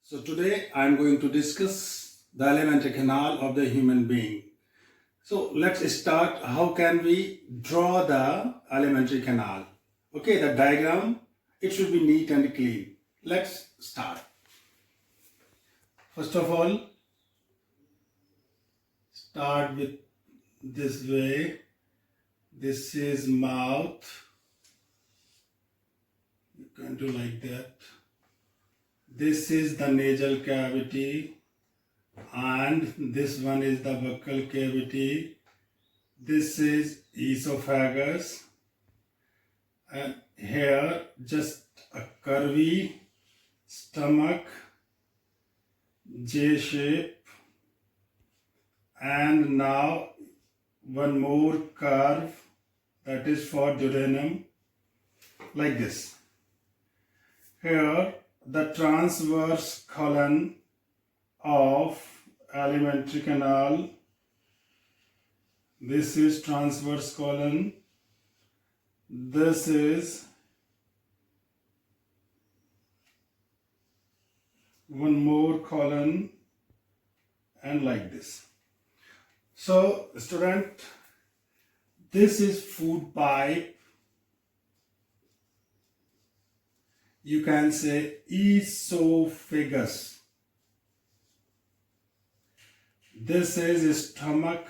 So today I am going to discuss the alimentary canal of the human being. So let's start. How can we draw the alimentary canal? Okay, the diagram, it should be neat and clean. Let's start. First of all, start with this way. This is mouth. You can do like that. This is the nasal cavity, and this one is the buccal cavity. This is esophagus, and here just a curvy stomach, J shape, and now one more curve, that is for duodenum, like this. Here the transverse colon of alimentary canal. This is transverse colon. This is one more colon, and like this. So student, this is food pipe. You can say esophagus. This is stomach.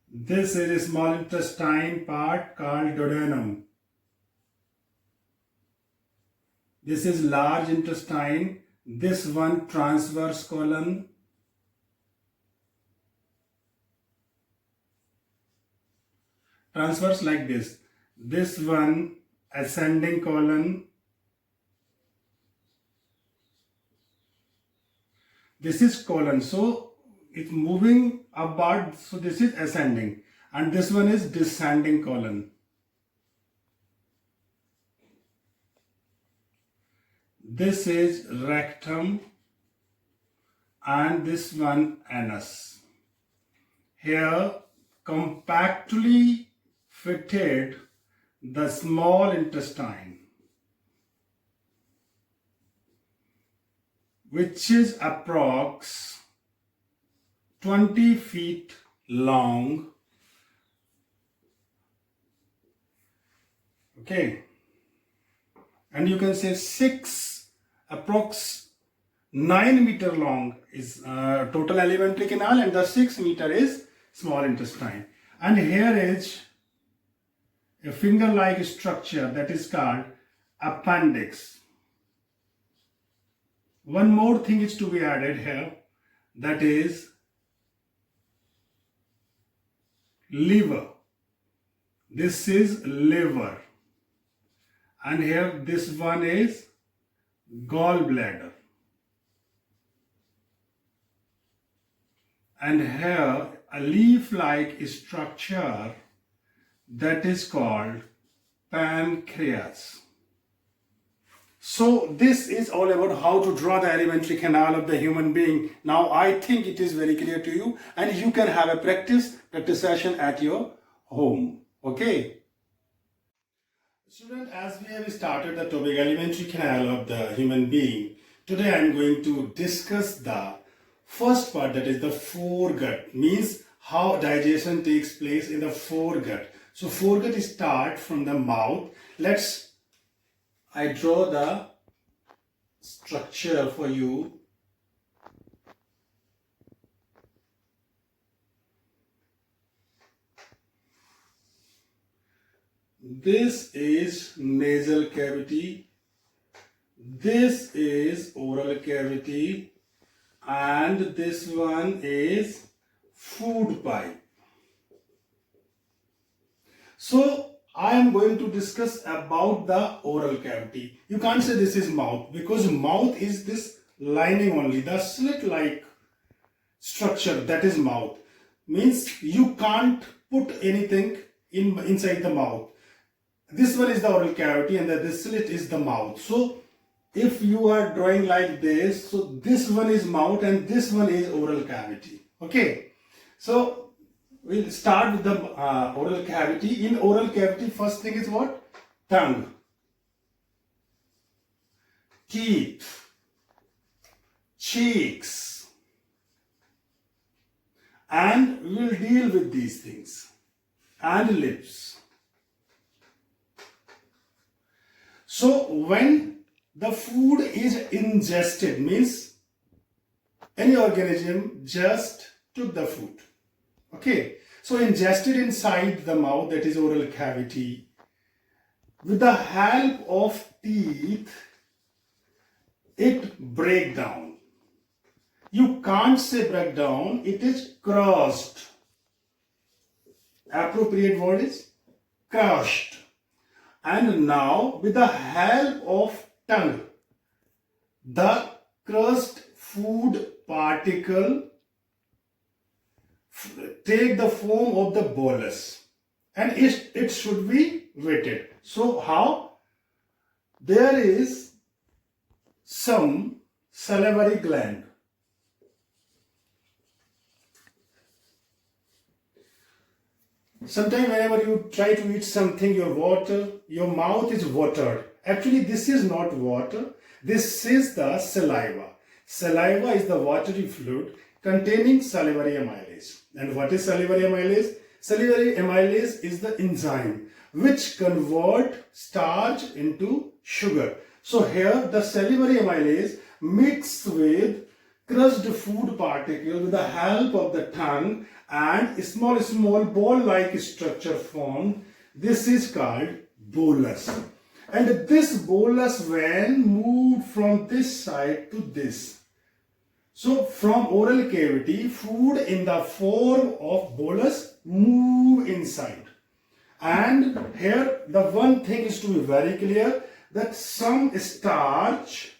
This is a small intestine part called duodenum. This is large intestine. This one transverse colon. Transverse like this. This one ascending colon. This is colon, so it's moving upward, so this is ascending, and this one is descending colon. This is rectum, and this one anus. Here compactly fitted the small intestine, which is approx 20 feet long. Okay, and you can say approx 9 meter long is total alimentary canal, and the 6 meter is small intestine. And here is a finger-like structure that is called appendix. One more thing is to be added here, that is liver. This is liver, and here this one is gallbladder, and here a leaf-like structure that is called pancreas. So this is all about how to draw the alimentary canal of the human being. Now I think it is very clear to you, and you can have a practice session at your home. Okay. Student, as we have started the topic alimentary canal of the human being, today I am going to discuss the first part, that is the foregut, means how digestion takes place in the foregut. So foregut start from the mouth. I draw the structure for you. This is nasal cavity. This is oral cavity. And this one is food pipe. So I am going to discuss about the oral cavity. You can't say this is mouth, because mouth is this lining only, the slit-like structure, that is mouth. Means you can't put anything inside the mouth. This one is the oral cavity, and this slit is the mouth. So if you are drawing like this, so this one is mouth and this one is oral cavity. Okay, so we'll start with the oral cavity. In oral cavity, first thing is what? Tongue. teeth, cheeks, and we will deal with these things, and lips. So when the food is ingested, means any organism just took the food. Okay, so ingested inside the mouth, that is oral cavity, with the help of teeth, it break down. You can't say break down, it is crushed. Appropriate word is crushed. And now with the help of tongue, the crushed food particle take the form of the bolus, and it should be weighted. So how? There is some salivary gland. Sometimes whenever you try to eat something, your mouth is watered. Actually, this is not water. This is the saliva. Saliva is the watery fluid containing salivary amylase. And what is salivary amylase? Salivary amylase is the enzyme which convert starch into sugar. So here the salivary amylase mixed with crushed food particle with the help of the tongue and small ball-like structure formed. This is called bolus. And this bolus when moved from this side to this. So from oral cavity, food in the form of bolus move inside. And here the one thing is to be very clear, that some starch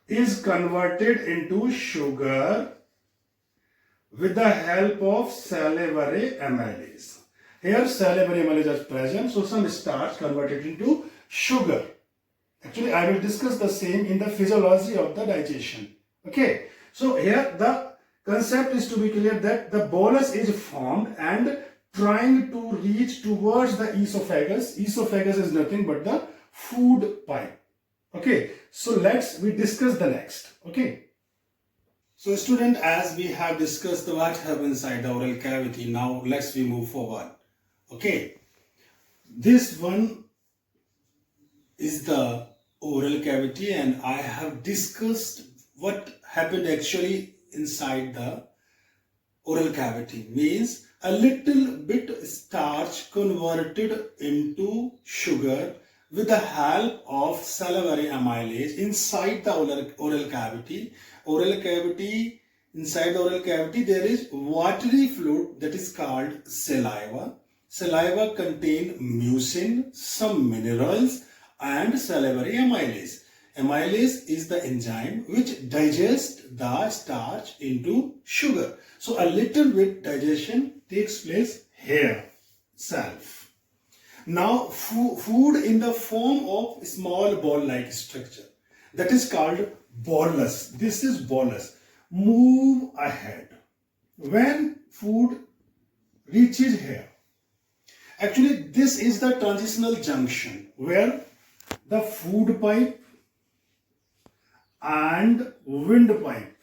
is converted into sugar with the help of salivary amylase. Here salivary amylase is present, so some starch converted into sugar. Actually, I will discuss the same in the physiology of the digestion. Okay, so here the concept is to be clear that the bolus is formed and trying to reach towards the esophagus. Esophagus is nothing but the food pipe. Okay, so we discuss the next. Okay. So student, as we have discussed what happens inside the oral cavity, now we move forward. Okay, this one is the oral cavity and I have discussed what happened actually inside the oral cavity. Means a little bit starch converted into sugar with the help of salivary amylase inside the oral cavity. Inside the oral cavity there is watery fluid that is called saliva. Saliva contain mucin, some minerals and salivary amylase. Amylase is the enzyme which digests the starch into sugar. So a little bit digestion takes place here itself. Now food in the form of small ball-like structure, that is called bolus. This is bolus. Move ahead. When food reaches here, actually this is the transitional junction where the food pipe and windpipe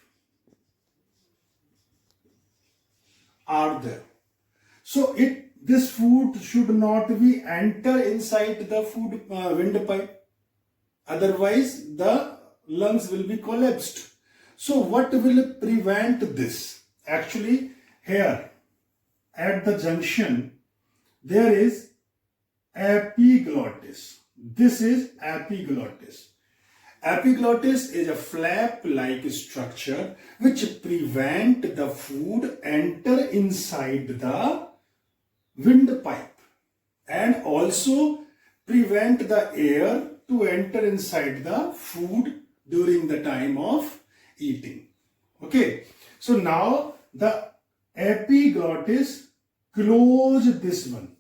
are there. So this food should not be enter inside the windpipe. Otherwise the lungs will be collapsed. So what will prevent this? Actually here at the junction there is epiglottis. This is epiglottis. Epiglottis is a flap-like structure which prevent the food enter inside the windpipe and also prevent the air to enter inside the food during the time of eating. Okay, so now the epiglottis close this one,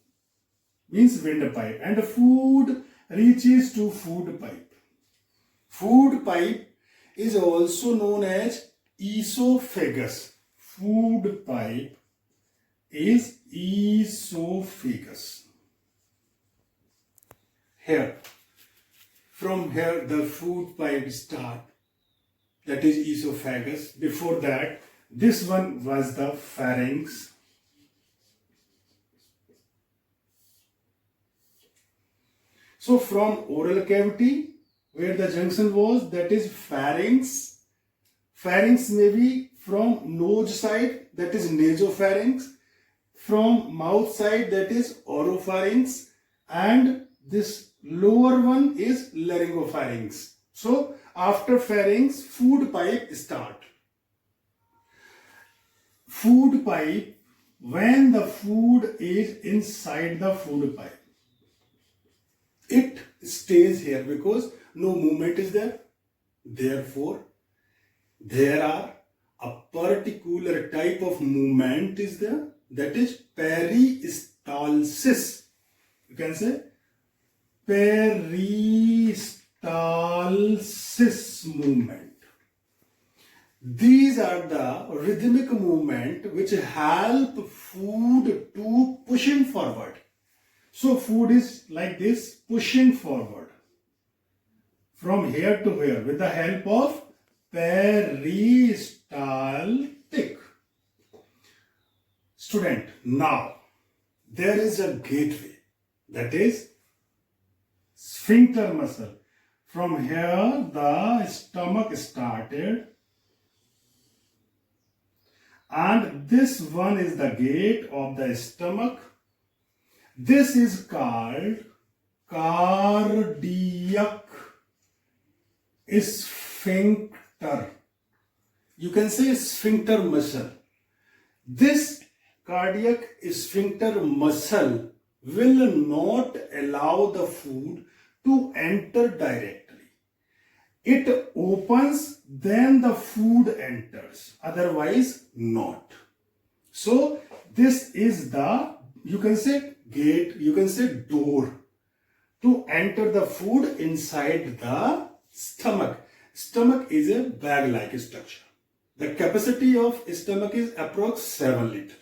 means windpipe, and the food reaches to food pipe. Food pipe is also known as esophagus. Food pipe is esophagus. Here, from here the food pipe start, that is esophagus. Before that, this one was the pharynx. So from oral cavity, where the junction was, that is pharynx. Pharynx may be from nose side, that is nasopharynx. From mouth side, that is oropharynx. And this lower one is laryngopharynx. So after pharynx, food pipe start. Food pipe, when the food is inside the food pipe, it stays here because no movement is there. Therefore, there are a particular type of movement is there, that is peristalsis. You can say peristalsis movement. These are the rhythmic movement which help food to pushing forward. So food is like this, pushing forward from here to here with the help of peristaltic. Student, now there is a gateway, that is sphincter muscle. From here the stomach started, and this one is the gate of the stomach. This is called cardiac sphincter. You can say sphincter muscle. This cardiac sphincter muscle will not allow the food to enter directly. It opens, then the food enters. Otherwise, not. So, this is the, you can say gate, you can say door to enter the food inside the stomach. Stomach is a bag-like structure. The capacity of stomach is approx 7 liters.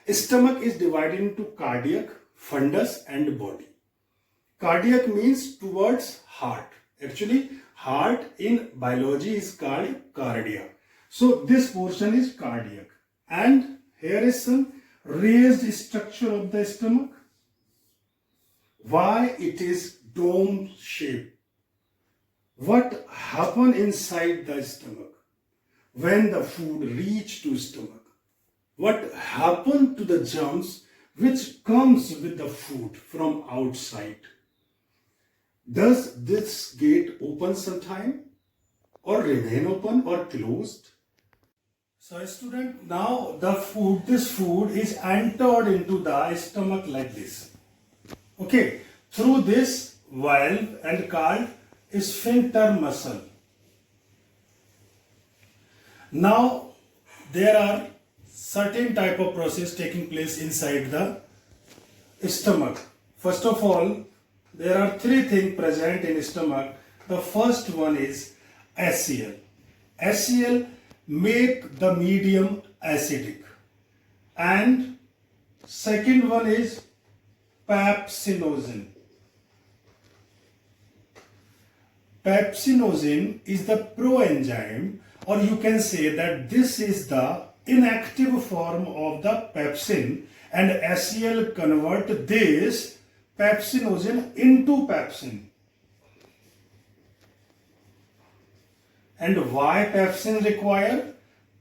Stomach is divided into cardiac, fundus and body. Cardiac means towards heart. Actually, heart in biology is called cardia. So this portion is cardiac. And here is some raised structure of the stomach. Why it is dome shape? What happen inside the stomach when the food reach to stomach? What happened to the germs which comes with the food from outside? Does this gate open sometime or remain open or closed? So student, now the food, this food is entered into the stomach like this. Okay, through this valve and called sphincter muscle. Now there are certain type of process taking place inside the stomach. First of all, there are three things present in stomach. The first one is HCl. HCl make the medium acidic. And second one is pepsinogen. Pepsinogen is the proenzyme, or you can say that this is the inactive form of the pepsin, and HCl convert this pepsinogen into pepsin. And why pepsin required?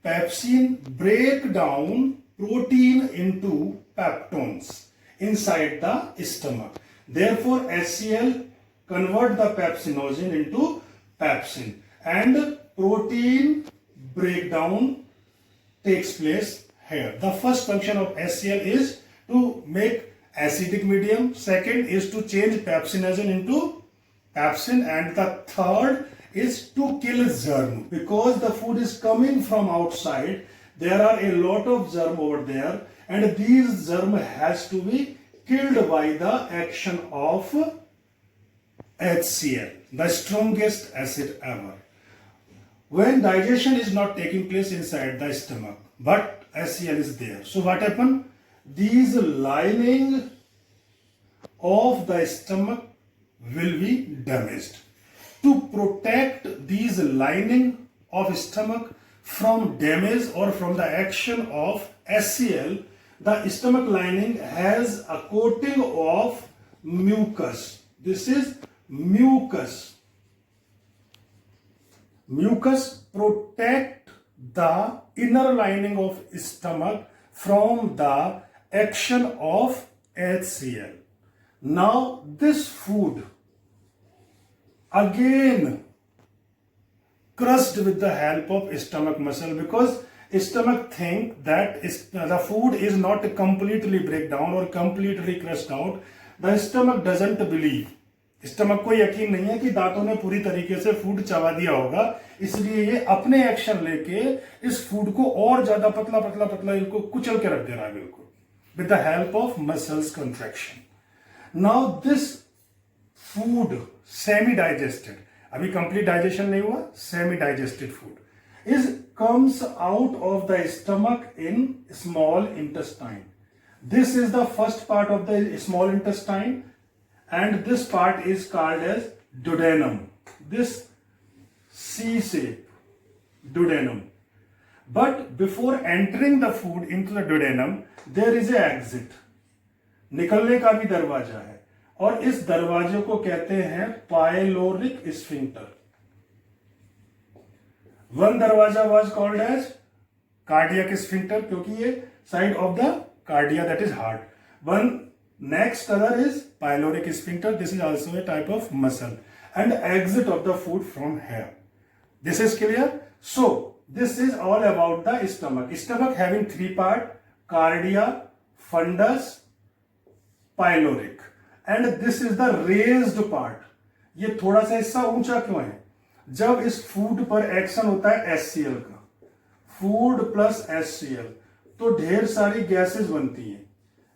Pepsin break down protein into peptones inside the stomach. Therefore, HCl convert the pepsinogen into pepsin, and protein breakdown takes place here. The first function of HCl is to make acidic medium. Second is to change pepsinogen into pepsin, and the third is to kill germ. Because the food is coming from outside, there are a lot of germ over there, and these germ has to be killed by the action of HCl, the strongest acid ever. When digestion is not taking place inside the stomach, but HCl is there, so what happen? These lining of the stomach will be damaged. to protect these lining of stomach from damage or from the action of HCl. The stomach lining has a coating of mucus. This is mucus. Mucus protect the inner lining of stomach from the action of HCl. Now this food again crushed with the help of stomach muscle, because stomach think that the food is not completely break down or completely crushed out. The stomach doesn't believe. Stomach को यकीन नहीं है कि दांतों ने पूरी तरीके से फूड चबा दिया होगा, इसलिए ये अपने एक्शन लेके इस फूड को और ज्यादा पतला पतला पतला इनको कुचल के रख दे रहा है बिल्कुल, with the help of muscles contraction. Now this food semi digested, अभी कंप्लीट डाइजेशन नहीं हुआ, semi digested food is comes out of the stomach in small intestine. This is the first part of the small intestine and this part is called as duodenum. This C shape, duodenum. But before entering the food into the duodenum, there is a exit. निकलने का भी दरवाजा है और इस दरवाजे को कहते हैं पाइलोरिक स्फिंक्टर. One दरवाजा was called as cardiac sphincter क्योंकि ये side of the cardia, that is heart. One next other is pyloric sphincter. This is also a type of muscle and exit of the food from here. This is clear. So this is all about the stomach. Stomach having three part: cardia, fundus, pyloric, and this is the raised part. ये थोड़ा सा हिस्सा ऊंचा क्यों है? जब इस food पर एक्शन होता है HCl का, फूड प्लस HCl, तो ढेर सारी गैसेस बनती हैं.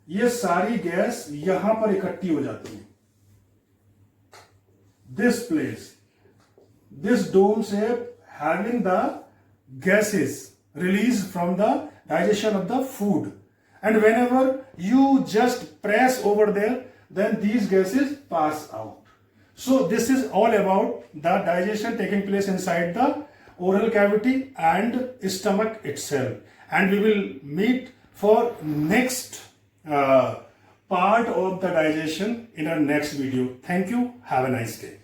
ये सारी गैस यहां पर इकट्ठी हो जाती है. This place, this dome shape having the gases released from the digestion of the food, and whenever you just press over there, then these gases pass out. So this is all about the digestion taking place inside the oral cavity and stomach itself, and we will meet for next part of the digestion in our next video. Thank you. Have a nice day.